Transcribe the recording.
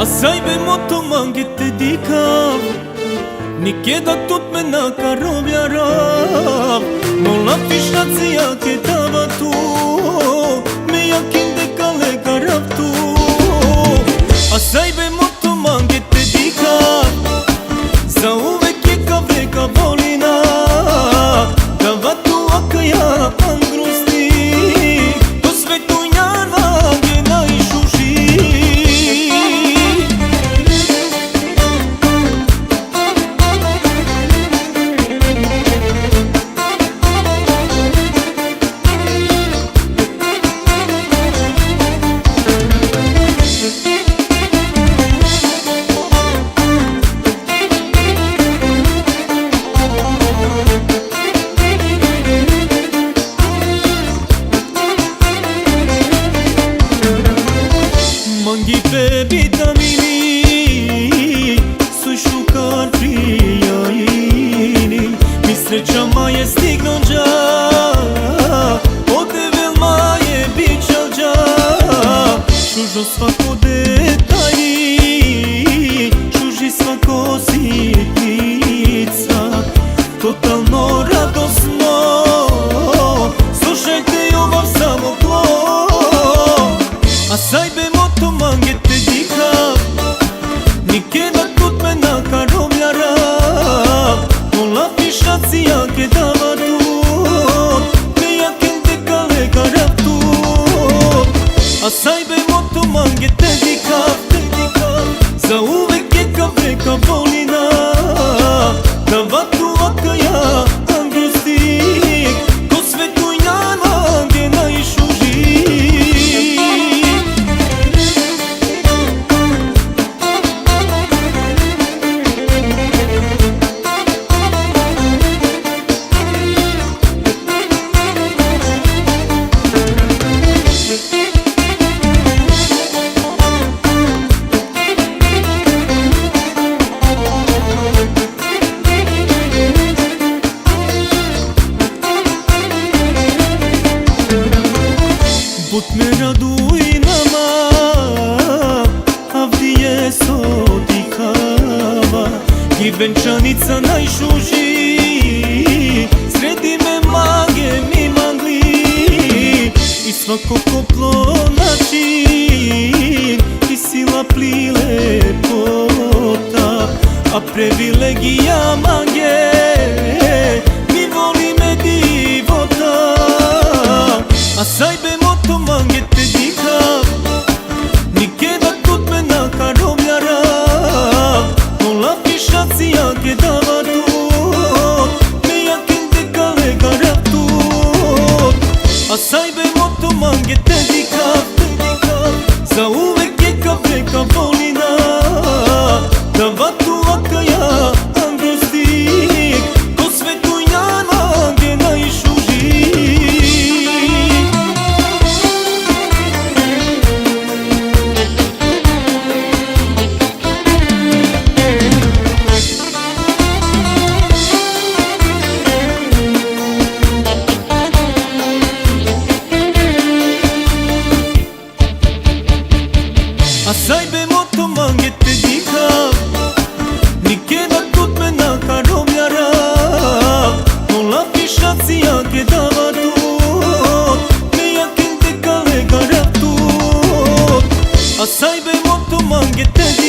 Asaj be moto mangit te dikav Nikeda tot me na karobja rav Molla fishna cija ke dava tu Me jakin de kale karav tu Asaj be moto mangit te dikav Za uvek je ka vreka volina Dava tu akaja angrusti To svetu njarva gena i šuši Mangi pe vitamini Su shukar prijajini Mi sreća ma je stigno dža Ode velma je bićal dža Šužo svako detalji Šuži svako sitnica Totalno radosno Slušajte ljubav samo tlo Asaj be moto mangit te dikav Nikeda tot me na karobja rav Molla fishna cija ke dava tu Me jakin te kale karav tu Asaj be moto mangit te dikav Za uvek je ka vreka volina Dava tu akaja angustik Ko svetu njarva gena i šuži But me raduj nama Avdije soti kava I venčanica najšuži Sredi me mage mi magli I svako koplo način I sila pli lepota A privilegija mange Mi voli me divota Asaj be moto mangit te dikav Nikeda tot me na karobja rav Molla fishna cija ke dava tu Me jakin te kale karav tu Asaj be moto mangit te dikav Za uvek je ka vreka volina Dava tu akaja angustik Ko svetu njarva gena i šuži Asaj be moto mangit te dikav Nikeda tot me na karobja rav Molla fishna cija ke dava tu Me jakin te kale karav tu Asaj be moto mangit te dikav